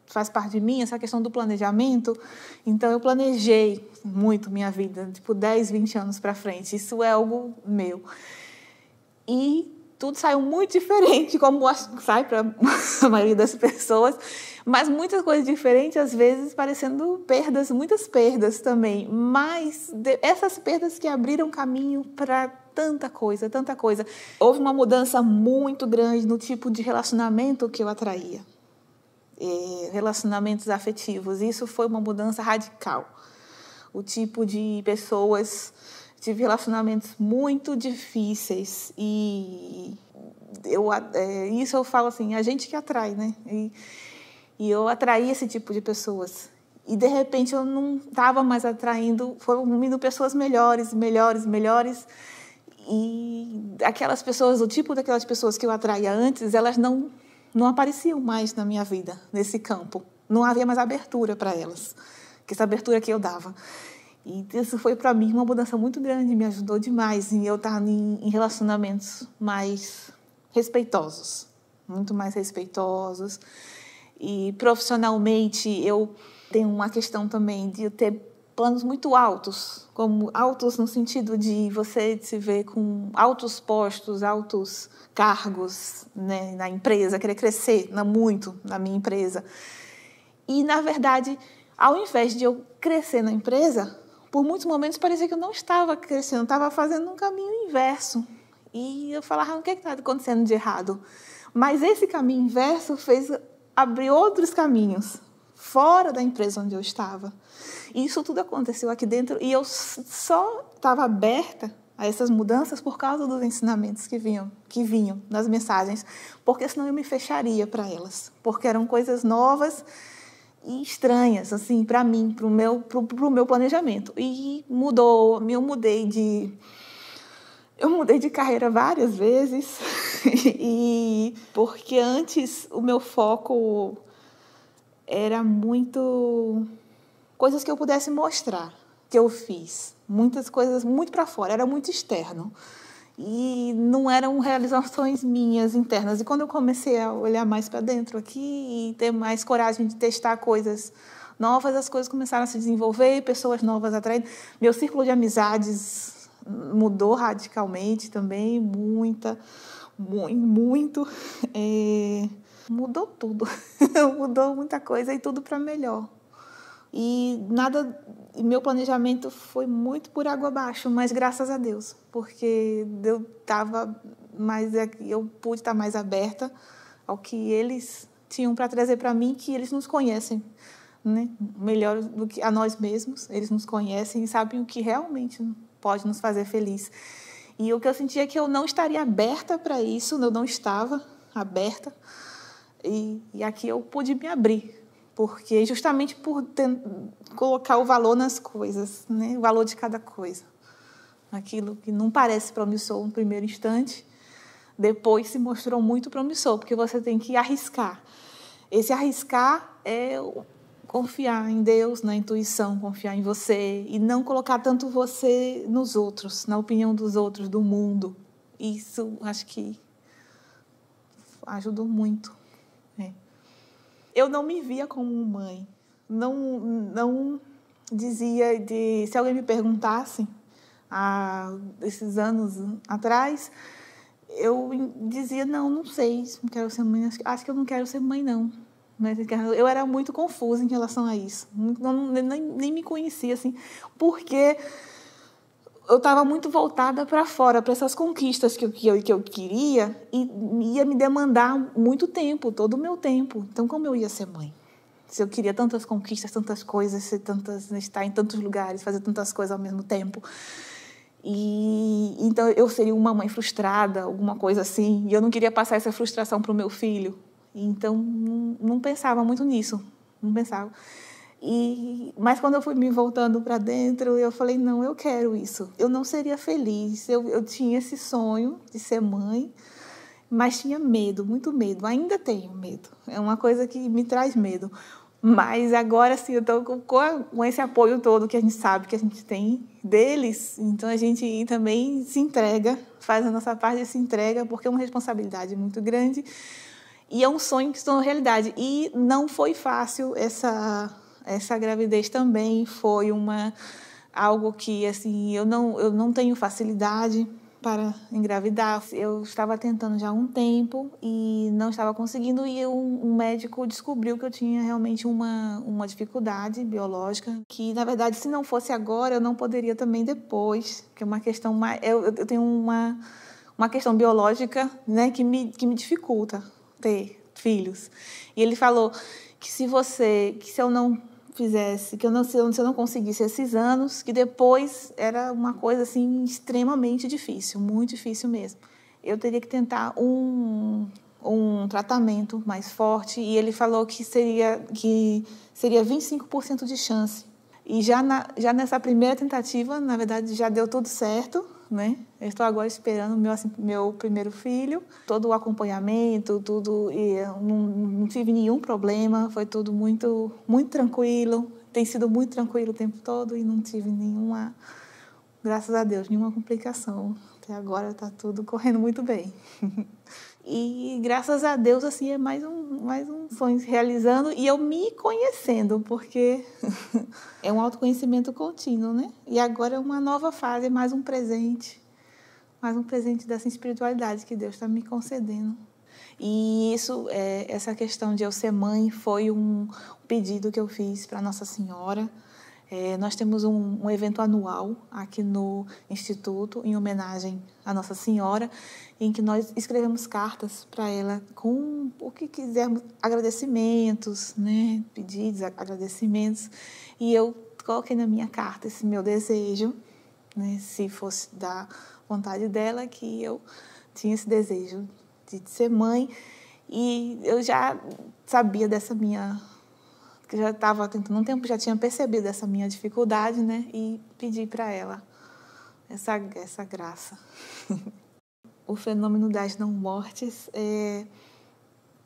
faz parte de mim, essa questão do planejamento, então eu planejei muito minha vida, tipo 10, 20 anos para frente, isso é algo meu. E tudo saiu muito diferente, como sai para a maioria das pessoas, mas muitas coisas diferentes, às vezes parecendo perdas, muitas perdas também, mas essas perdas que abriram caminho para tanta coisa, tanta coisa. Houve uma mudança muito grande no tipo de relacionamento que eu atraía, relacionamentos afetivos, isso foi uma mudança radical. O tipo de pessoas... Tive relacionamentos muito difíceis e isso eu falo assim, a gente que atrai, né? E eu atraí esse tipo de pessoas. E, de repente, eu não estava mais atraindo, foram vindo pessoas melhores. E aquelas pessoas, o tipo daquelas pessoas que eu atraía antes, elas não apareciam mais na minha vida, nesse campo. Não havia mais abertura para elas, que essa abertura que eu dava. E isso foi, para mim, uma mudança muito grande, me ajudou demais em eu estar em relacionamentos mais respeitosos, muito mais respeitosos. E, profissionalmente, eu tenho uma questão também de ter planos muito altos, como altos no sentido de você se ver com altos postos, altos cargos, né, na empresa, querer crescer muito na minha empresa. E, na verdade, ao invés de eu crescer na empresa... Por muitos momentos parecia que eu não estava crescendo, estava fazendo um caminho inverso. E eu falava, o que está acontecendo de errado? Mas esse caminho inverso fez abrir outros caminhos, fora da empresa onde eu estava. E isso tudo aconteceu aqui dentro, e eu só estava aberta a essas mudanças por causa dos ensinamentos que vinham nas mensagens, porque senão eu me fecharia para elas, porque eram coisas novas e estranhas, assim, para mim, para o meu planejamento. E eu mudei de carreira várias vezes, e porque antes o meu foco era muito coisas que eu pudesse mostrar, que eu fiz. Muitas coisas muito para fora, era muito externo. E não eram realizações minhas internas. E quando eu comecei a olhar mais para dentro aqui e ter mais coragem de testar coisas novas, as coisas começaram a se desenvolver, pessoas novas atraindo. Meu círculo de amizades mudou radicalmente também, muito. Mudou tudo. Mudou muita coisa e tudo para melhor. E meu planejamento foi muito por água abaixo, mas graças a Deus, porque eu pude estar mais aberta ao que eles tinham para trazer para mim, que eles nos conhecem, né? Melhor do que a nós mesmos, eles nos conhecem e sabem o que realmente pode nos fazer feliz. E o que eu sentia é que eu não estaria aberta para isso, eu não estava aberta, e aqui eu pude me abrir. Porque justamente por colocar o valor nas coisas, né? O valor de cada coisa. Aquilo que não parece promissor no primeiro instante, depois se mostrou muito promissor, porque você tem que arriscar. Esse arriscar é confiar em Deus, na intuição, confiar em você e não colocar tanto você nos outros, na opinião dos outros, do mundo. Isso acho que ajudou muito. Eu não me via como mãe. Não dizia se alguém me perguntasse há esses anos atrás, eu dizia não sei, não quero ser mãe, acho que eu não quero ser mãe não. Eu era muito confusa em relação a isso. Nem me conhecia assim, porque eu estava muito voltada para fora, para essas conquistas que eu queria, e ia me demandar muito tempo, todo o meu tempo. Então, como eu ia ser mãe? Se eu queria tantas conquistas, tantas coisas, estar em tantos lugares, fazer tantas coisas ao mesmo tempo. Então, eu seria uma mãe frustrada, alguma coisa assim, e eu não queria passar essa frustração para o meu filho. Então, não pensava muito nisso, não pensava. Mas quando eu fui me voltando para dentro, eu falei, não, eu quero isso. Eu não seria feliz. Eu tinha esse sonho de ser mãe, mas tinha medo, muito medo. Ainda tenho medo. É uma coisa que me traz medo. Mas agora, sim, eu estou com esse apoio todo que a gente sabe que a gente tem deles. Então, a gente também se entrega, faz a nossa parte e se entrega, porque é uma responsabilidade muito grande. E é um sonho que se tornou realidade. E não foi fácil essa gravidez também, foi algo que assim, eu não tenho facilidade para engravidar. Eu estava tentando já há um tempo e não estava conseguindo, e um médico descobriu que eu tinha realmente uma dificuldade biológica, que na verdade, se não fosse agora, eu não poderia também depois, que é uma questão mais... Eu tenho uma questão biológica, né, que me dificulta ter filhos. E ele falou que se eu não fizesse, se eu não conseguisse esses anos, que depois era uma coisa assim extremamente difícil, muito difícil mesmo. Eu teria que tentar um tratamento mais forte, e ele falou que seria 25% de chance. E já nessa primeira tentativa, na verdade, já deu tudo certo, né? Eu estou agora esperando meu primeiro filho, todo o acompanhamento, tudo, e eu não tive nenhum problema, foi tudo muito, muito tranquilo, tem sido muito tranquilo o tempo todo e não tive nenhuma, graças a Deus, nenhuma complicação. Até agora está tudo correndo muito bem. E graças a Deus, assim, é mais um sonho se realizando e eu me conhecendo, porque é um autoconhecimento contínuo, né? E agora é uma nova fase, mais um presente dessa espiritualidade que Deus está me concedendo. E essa questão de eu ser mãe foi um pedido que eu fiz para Nossa Senhora. Nós temos um evento anual aqui no Instituto, em homenagem à Nossa Senhora, em que nós escrevemos cartas para ela com o que quisermos, agradecimentos, né? Pedidos, agradecimentos. E eu coloquei na minha carta esse meu desejo, né? Se fosse da vontade dela, que eu tinha esse desejo de ser mãe. E eu já sabia dessa minha... que já estava tentando um tempo, já tinha percebido essa minha dificuldade, né? E pedi para ela essa graça. O fenômeno das não-mortes é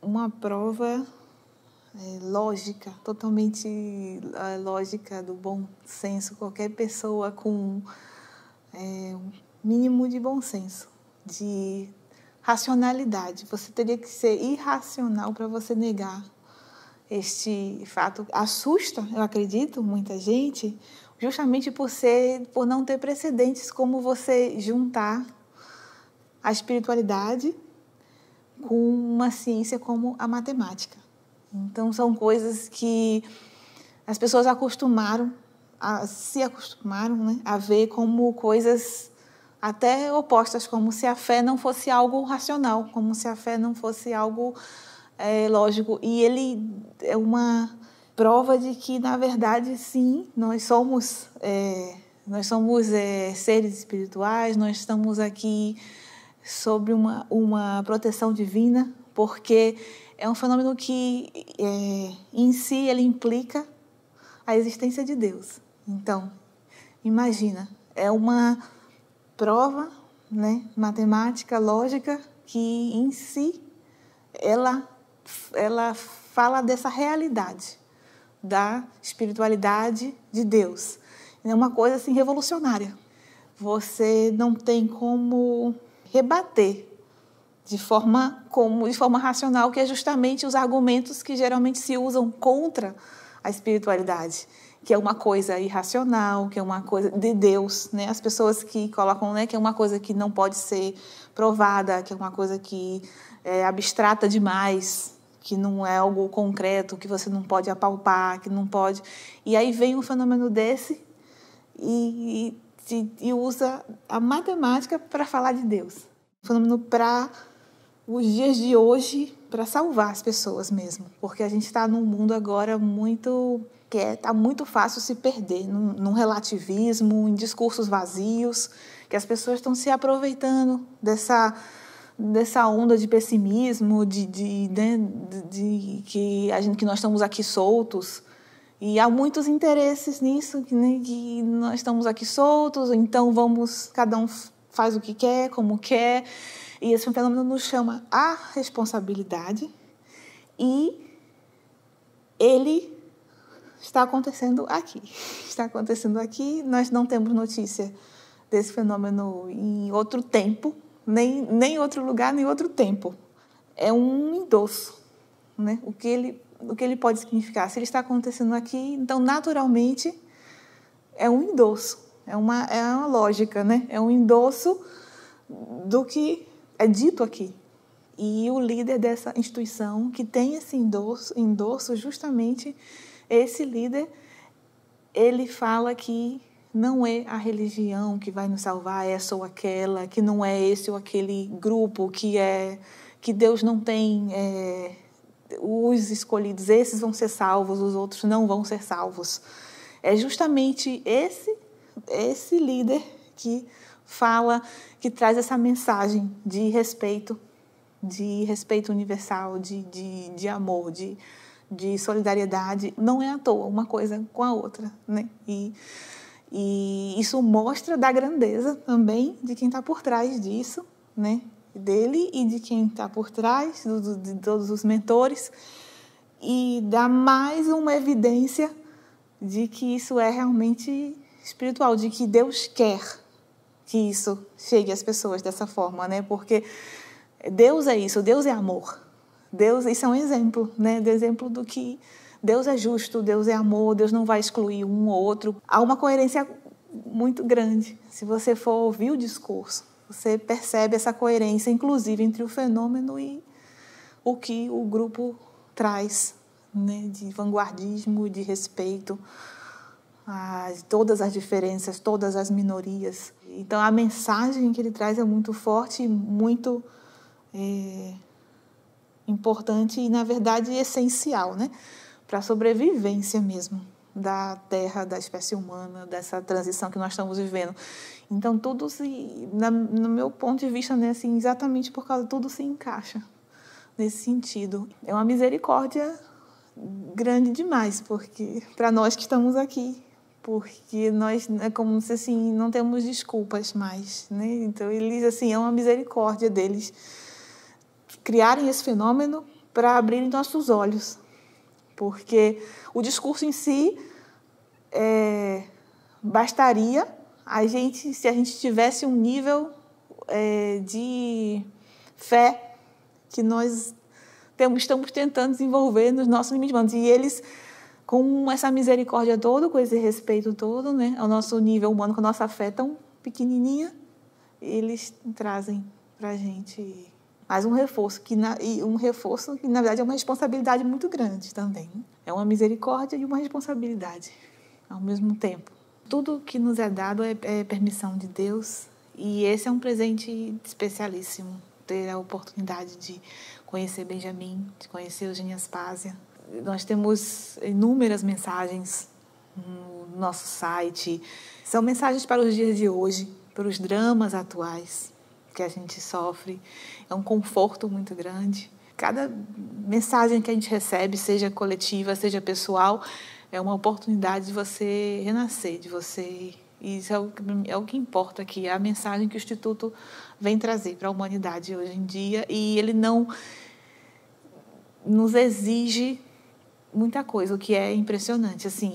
uma prova lógica, totalmente lógica, do bom senso. Qualquer pessoa com um mínimo de bom senso, de racionalidade. Você teria que ser irracional para você negar este fato. Assusta, eu acredito, muita gente, justamente por não ter precedentes, como você juntar a espiritualidade com uma ciência como a matemática. Então, são coisas que as pessoas se acostumaram, né, a ver como coisas até opostas, como se a fé não fosse algo racional, como se a fé não fosse algo lógico. E ele é uma prova de que, na verdade, sim, nós somos seres espirituais, nós estamos aqui sob uma proteção divina, porque é um fenômeno que, em si, ele implica a existência de Deus. Então, imagina, é uma prova, né, matemática, lógica, que, em si, ela fala dessa realidade, da espiritualidade de Deus. É uma coisa assim revolucionária. Você não tem como rebater de forma racional, que é justamente os argumentos que geralmente se usam contra a espiritualidade, que é uma coisa irracional, que é uma coisa de Deus, né? As pessoas que colocam, né, que é uma coisa que não pode ser provada, que é uma coisa que é abstrata demais, que não é algo concreto, que você não pode apalpar, que não pode... E aí vem um fenômeno desse e usa a matemática para falar de Deus. Um fenômeno para os dias de hoje, para salvar as pessoas mesmo. Porque a gente está num mundo agora que está muito fácil se perder num relativismo, em discursos vazios, que as pessoas estão se aproveitando dessa onda de pessimismo, que nós estamos aqui soltos. E há muitos interesses nisso, né, que nós estamos aqui soltos, então cada um faz o que quer, como quer. E esse fenômeno nos chama a responsabilidade, e ele está acontecendo aqui. Está acontecendo aqui, nós não temos notícia desse fenômeno em outro tempo, nem em outro lugar, nem em outro tempo. É um endosso, né? O que ele pode significar? Se ele está acontecendo aqui, então, naturalmente, é um endosso. É uma lógica, né? É um endosso do que é dito aqui. E o líder dessa instituição, que tem esse endosso, justamente esse líder, ele fala que não é a religião que vai nos salvar, essa ou aquela, que não é esse ou aquele grupo, que Deus não tem os escolhidos, esses vão ser salvos, os outros não vão ser salvos. É justamente esse líder que fala, que traz essa mensagem de respeito universal, de amor, de solidariedade. Não é à toa uma coisa com a outra, né? E isso mostra da grandeza também de quem está por trás disso, né? Dele e de quem está por trás, de todos os mentores, e dá mais uma evidência de que isso é realmente espiritual, de que Deus quer que isso chegue às pessoas dessa forma, né? Porque Deus é isso, Deus é amor. Isso é um exemplo, né? De exemplo do que Deus é justo, Deus é amor, Deus não vai excluir um ou outro. Há uma coerência muito grande. Se você for ouvir o discurso, você percebe essa coerência, inclusive, entre o fenômeno e o que o grupo traz, né? De vanguardismo, de respeito. todas as diferenças, todas as minorias. Então, a mensagem que ele traz é muito forte e muito importante e, na verdade, essencial, né? Para a sobrevivência mesmo da Terra, da espécie humana, dessa transição que nós estamos vivendo. Então, tudo no meu ponto de vista, né, assim, exatamente por causa tudo se encaixa nesse sentido. É uma misericórdia grande demais, porque para nós que estamos aqui, porque nós é como se assim não temos desculpas mais, né? Então eles assim é uma misericórdia deles criarem esse fenômeno para abrirem nossos olhos, porque o discurso em si bastaria se a gente tivesse um nível de fé que nós estamos tentando desenvolver nos nossos limites. E eles, com essa misericórdia toda, com esse respeito todo, né, ao nosso nível humano, com a nossa fé tão pequenininha, eles trazem para a gente mais um reforço, que na verdade é uma responsabilidade muito grande também. É uma misericórdia e uma responsabilidade ao mesmo tempo. Tudo que nos é dado é permissão de Deus, e esse é um presente especialíssimo, ter a oportunidade de conhecer Benjamin, de conhecer Eugênia Aspásia. Nós temos inúmeras mensagens no nosso site. São mensagens para os dias de hoje, para os dramas atuais que a gente sofre. É um conforto muito grande. Cada mensagem que a gente recebe, seja coletiva, seja pessoal, é uma oportunidade de você renascer, de você... Isso é o que importa aqui, é a mensagem que o Instituto vem trazer para a humanidade hoje em dia. E ele não nos exige muita coisa, o que é impressionante. Assim,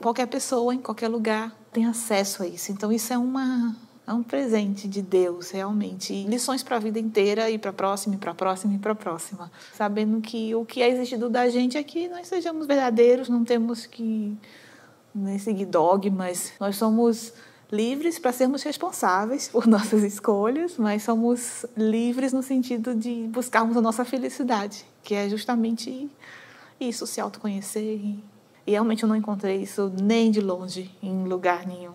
qualquer pessoa, em qualquer lugar, tem acesso a isso. Então, isso é um presente de Deus, realmente. E lições para a vida inteira, e para a próxima, e para a próxima, e para a próxima. Sabendo que o que é exigido da gente é que nós sejamos verdadeiros, não temos que seguir dogmas. Nós somos livres para sermos responsáveis por nossas escolhas, mas somos livres no sentido de buscarmos a nossa felicidade, que é justamente isso, se autoconhecer. E realmente eu não encontrei isso nem de longe em lugar nenhum,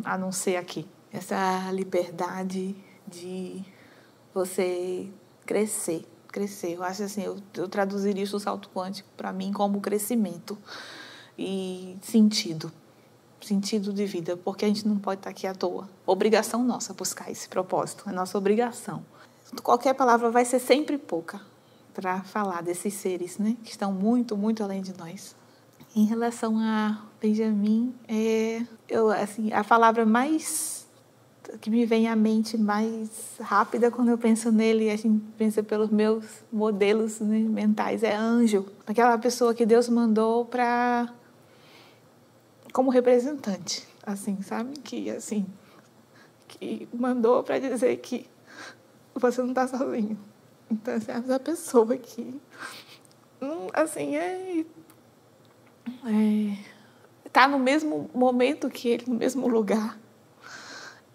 a não ser aqui. Essa liberdade de você crescer. Eu acho assim, eu traduziria isso, o salto quântico, para mim, como crescimento e sentido de vida, porque a gente não pode estar aqui à toa. Obrigação nossa buscar esse propósito, é nossa obrigação. Qualquer palavra vai ser sempre pouca para falar desses seres, né, que estão muito, muito além de nós. Em relação a Benjamin, a palavra mais que me vem à mente mais rápida quando eu penso nele, a gente pensa pelos meus modelos, né, mentais, é anjo. Aquela pessoa que Deus mandou como representante, assim, sabe? Que mandou para dizer que você não está sozinho. Então, assim, essa pessoa que, assim, está no mesmo momento que ele, no mesmo lugar.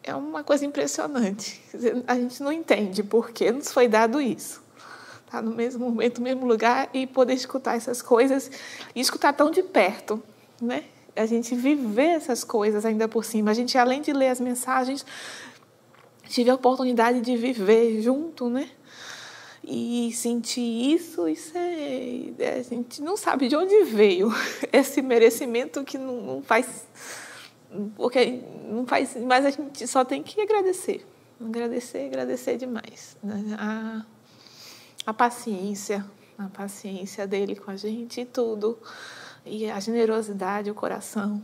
É uma coisa impressionante. Quer dizer, a gente não entende por que nos foi dado isso. Estar no mesmo momento, no mesmo lugar, e poder escutar essas coisas, e escutar tão de perto, né? A gente viver essas coisas ainda por cima. A gente, além de ler as mensagens, tive a oportunidade de viver junto, né? E sentir isso a gente não sabe de onde veio esse merecimento que não faz... Porque não faz, mas a gente só tem que agradecer demais, né? A paciência dele com a gente e tudo, e a generosidade, o coração,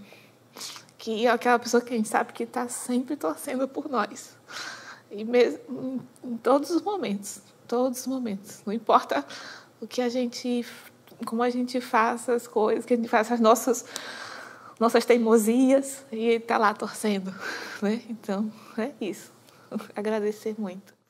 que é aquela pessoa que a gente sabe que está sempre torcendo por nós, e mesmo em todos os momentos, não importa como a gente faça as coisas, que a gente faça as nossas teimosias, e ele está lá torcendo, né? Então, é isso. Agradecer muito.